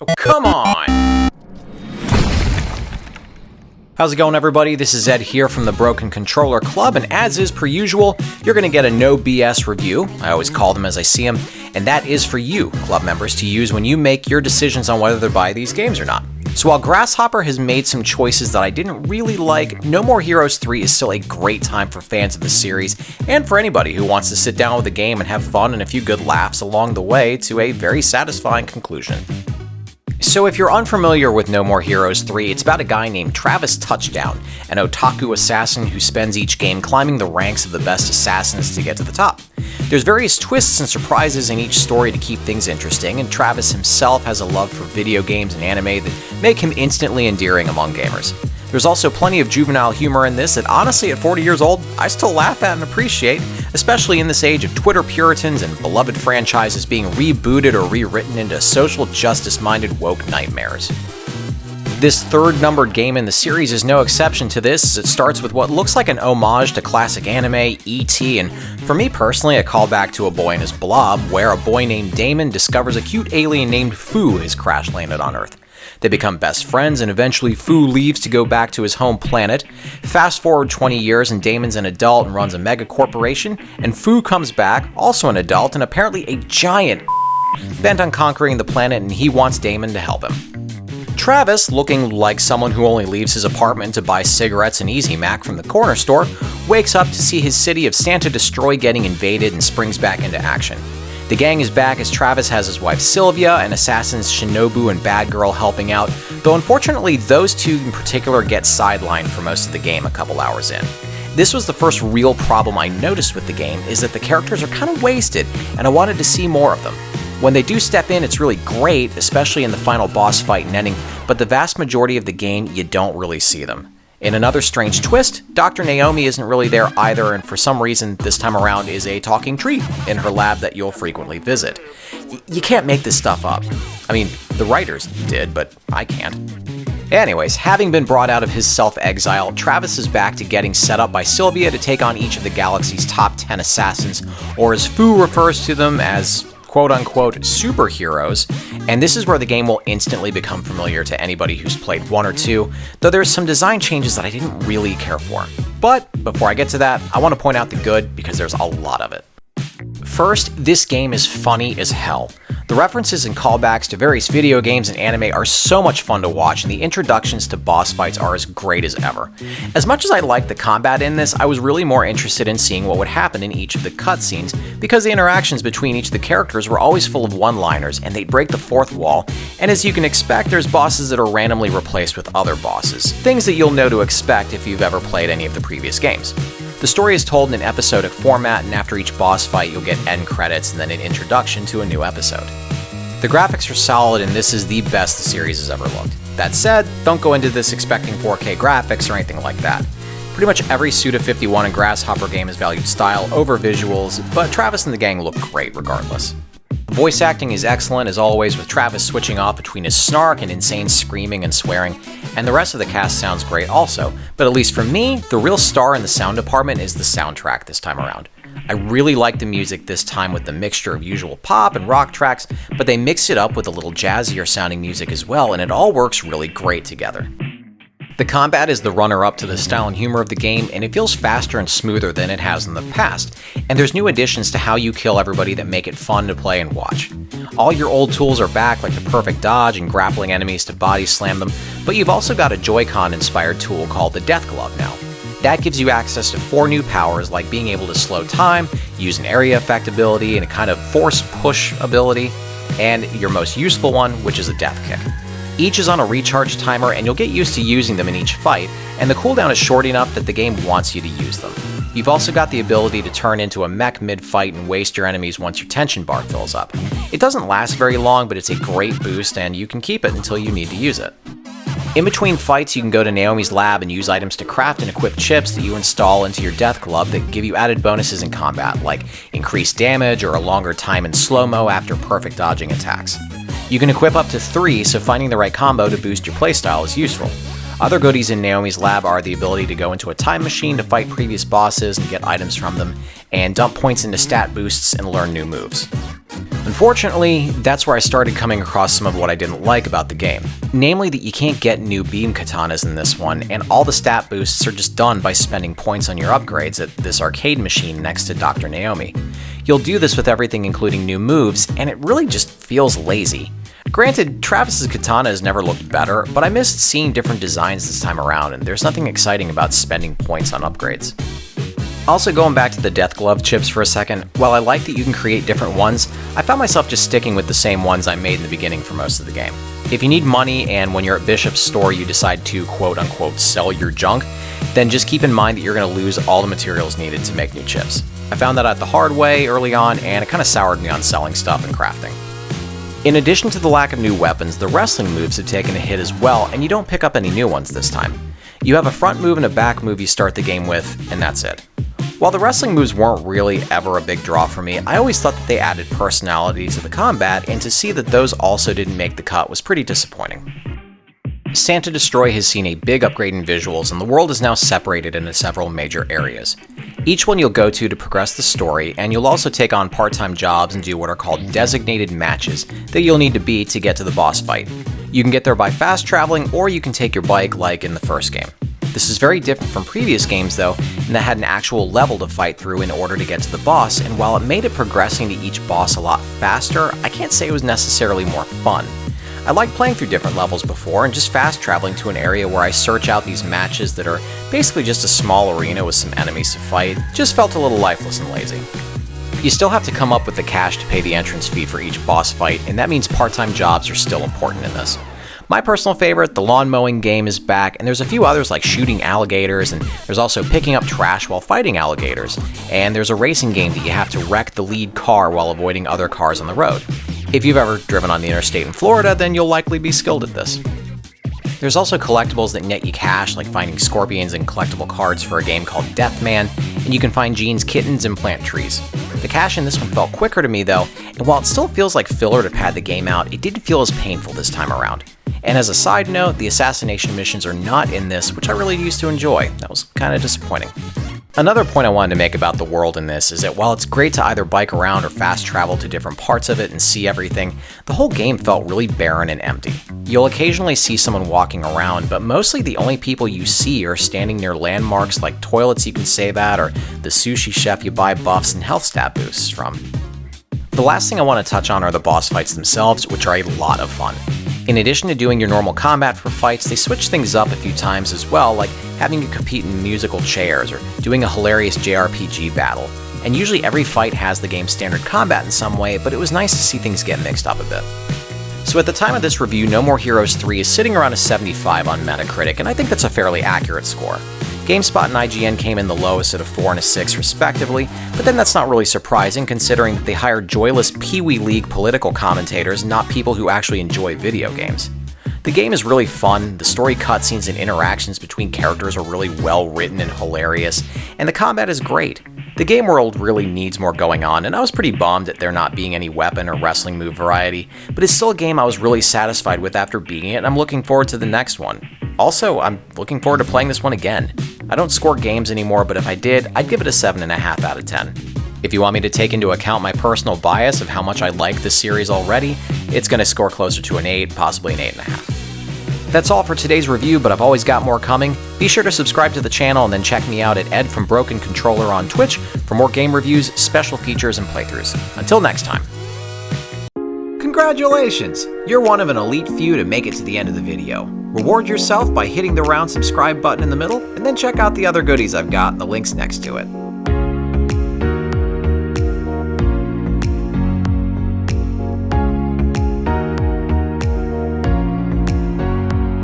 Oh, come on! How's it going, everybody? This is Ed here from the Broken Controller Club, and as is per usual, you're going to get a no BS review. I always call them as I see them, and that is for you, club members, to use when you make your decisions on whether to buy these games or not. So while Grasshopper has made some choices that I didn't really like, No More Heroes 3 is still a great time for fans of the series, and for anybody who wants to sit down with a game and have fun and a few good laughs along the way to a very satisfying conclusion. So if you're unfamiliar with No More Heroes 3, it's about a guy named Travis Touchdown, an otaku assassin who spends each game climbing the ranks of the best assassins to get to the top. There's various twists and surprises in each story to keep things interesting, and Travis himself has a love for video games and anime that make him instantly endearing among gamers. There's also plenty of juvenile humor in this that honestly at 40 years old, I still laugh at and appreciate, especially in this age of Twitter Puritans and beloved franchises being rebooted or rewritten into social justice-minded woke nightmares. This third numbered game in the series is no exception to this, as it starts with what looks like an homage to classic anime, E.T., and for me personally, a callback to A Boy and His Blob, where a boy named Damon discovers a cute alien named Fu has crash-landed on Earth. They become best friends, and eventually Fu leaves to go back to his home planet. Fast forward 20 years, and Damon's an adult and runs a mega corporation, and Fu comes back, also an adult, and apparently a giant bent on conquering the planet, and he wants Damon to help him. Travis, looking like someone who only leaves his apartment to buy cigarettes and Easy Mac from the corner store, wakes up to see his city of Santa Destroy getting invaded and springs back into action. The gang is back as Travis has his wife Sylvia and assassins Shinobu and Bad Girl helping out, though unfortunately those two in particular get sidelined for most of the game a couple hours in. This was the first real problem I noticed with the game, is that the characters are kind of wasted, and I wanted to see more of them. When they do step in, it's really great, especially in the final boss fight and ending, but the vast majority of the game, you don't really see them. In another strange twist, Dr. Naomi isn't really there either, and for some reason this time around is a talking tree in her lab that you'll frequently visit. You can't make this stuff up. I mean, the writers did, but I can't. Anyways, having been brought out of his self-exile, Travis is back to getting set up by Sylvia to take on each of the galaxy's top 10 assassins, or as Fu refers to them as quote-unquote superheroes, and this is where the game will instantly become familiar to anybody who's played 1 or 2, though there's some design changes that I didn't really care for. But before I get to that, I want to point out the good, because there's a lot of it. First, this game is funny as hell. The references and callbacks to various video games and anime are so much fun to watch, and the introductions to boss fights are as great as ever. As much as I liked the combat in this, I was really more interested in seeing what would happen in each of the cutscenes, because the interactions between each of the characters were always full of one-liners, and they'd break the fourth wall, and as you can expect, there's bosses that are randomly replaced with other bosses, things that you'll know to expect if you've ever played any of the previous games. The story is told in an episodic format, and after each boss fight you'll get end credits and then an introduction to a new episode. The graphics are solid, and this is the best the series has ever looked. That said, don't go into this expecting 4K graphics or anything like that. Pretty much every Suda51 and Grasshopper game has valued style over visuals, but Travis and the gang look great regardless. Voice acting is excellent as always, with Travis switching off between his snark and insane screaming and swearing, and the rest of the cast sounds great also, but at least for me, the real star in the sound department is the soundtrack this time around. I really like the music this time with the mixture of usual pop and rock tracks, but they mix it up with a little jazzier sounding music as well, and it all works really great together. The combat is the runner-up to the style and humor of the game, and it feels faster and smoother than it has in the past, and there's new additions to how you kill everybody that make it fun to play and watch. All your old tools are back, like the perfect dodge and grappling enemies to body slam them, but you've also got a Joy-Con inspired tool called the Death Glove now. That gives you access to 4 new powers, like being able to slow time, use an area effect ability, and a kind of force push ability, and your most useful one, which is a death kick. Each is on a recharge timer, and you'll get used to using them in each fight, and the cooldown is short enough that the game wants you to use them. You've also got the ability to turn into a mech mid-fight and waste your enemies once your tension bar fills up. It doesn't last very long, but it's a great boost, and you can keep it until you need to use it. In between fights, you can go to Naomi's lab and use items to craft and equip chips that you install into your Death Glove that give you added bonuses in combat, like increased damage or a longer time in slow-mo after perfect dodging attacks. You can equip up to 3, so finding the right combo to boost your playstyle is useful. Other goodies in Naomi's lab are the ability to go into a time machine to fight previous bosses and get items from them, and dump points into stat boosts and learn new moves. Unfortunately, that's where I started coming across some of what I didn't like about the game. Namely that you can't get new beam katanas in this one, and all the stat boosts are just done by spending points on your upgrades at this arcade machine next to Dr. Naomi. You'll do this with everything including new moves, and it really just feels lazy. Granted, Travis's katana has never looked better, but I missed seeing different designs this time around, and there's nothing exciting about spending points on upgrades. Also, going back to the Death Glove chips for a second, while I like that you can create different ones, I found myself just sticking with the same ones I made in the beginning for most of the game. If you need money and when you're at Bishop's store you decide to quote-unquote sell your junk, then just keep in mind that you're going to lose all the materials needed to make new chips. I found that out the hard way early on, and it kind of soured me on selling stuff and crafting. In addition to the lack of new weapons, the wrestling moves have taken a hit as well, and you don't pick up any new ones this time. You have a front move and a back move you start the game with, and that's it. While the wrestling moves weren't really ever a big draw for me, I always thought that they added personality to the combat, and to see that those also didn't make the cut was pretty disappointing. Santa Destroy has seen a big upgrade in visuals, and the world is now separated into several major areas. Each one you'll go to progress the story, and you'll also take on part-time jobs and do what are called designated matches that you'll need to beat to get to the boss fight. You can get there by fast traveling, or you can take your bike like in the first game. This is very different from previous games though, in that had an actual level to fight through in order to get to the boss, and while it made it progressing to each boss a lot faster, I can't say it was necessarily more fun. I liked playing through different levels before, and just fast traveling to an area where I search out these matches that are basically just a small arena with some enemies to fight just felt a little lifeless and lazy. You still have to come up with the cash to pay the entrance fee for each boss fight, and that means part-time jobs are still important in this. My personal favorite, the lawn mowing game, is back, and there's a few others like shooting alligators, and there's also picking up trash while fighting alligators, and there's a racing game that you have to wreck the lead car while avoiding other cars on the road. If you've ever driven on the interstate in Florida, then you'll likely be skilled at this. There's also collectibles that net you cash, like finding scorpions and collectible cards for a game called Deathman, and you can find Jean's kittens and plant trees. The cash in this one felt quicker to me though, and while it still feels like filler to pad the game out, it didn't feel as painful this time around. And as a side note, the assassination missions are not in this, which I really used to enjoy. That was kind of disappointing. Another point I wanted to make about the world in this is that while it's great to either bike around or fast travel to different parts of it and see everything, the whole game felt really barren and empty. You'll occasionally see someone walking around, but mostly the only people you see are standing near landmarks like toilets you can save at or the sushi chef you buy buffs and health stat boosts from. The last thing I want to touch on are the boss fights themselves, which are a lot of fun. In addition to doing your normal combat for fights, they switch things up a few times as well, like having you compete in musical chairs or doing a hilarious JRPG battle. And usually every fight has the game's standard combat in some way, but it was nice to see things get mixed up a bit. So at the time of this review, No More Heroes 3 is sitting around a 75 on Metacritic, and I think that's a fairly accurate score. GameSpot and IGN came in the lowest at a 4 and a 6 respectively, but then that's not really surprising considering they hired joyless Pee-wee League political commentators, not people who actually enjoy video games. The game is really fun, the story cutscenes and interactions between characters are really well written and hilarious, and the combat is great. The game world really needs more going on, and I was pretty bummed at there not being any weapon or wrestling move variety, but it's still a game I was really satisfied with after beating it, and I'm looking forward to the next one. Also, I'm looking forward to playing this one again. I don't score games anymore, but if I did, I'd give it a 7.5 out of 10. If you want me to take into account my personal bias of how much I like this series already, it's going to score closer to an 8, possibly an 8.5. That's all for today's review, but I've always got more coming. Be sure to subscribe to the channel and then check me out at Ed from Broken Controller on Twitch for more game reviews, special features, and playthroughs. Until next time. Congratulations! You're one of an elite few to make it to the end of the video. Reward yourself by hitting the round subscribe button in the middle, and then check out the other goodies I've got in the links next to it.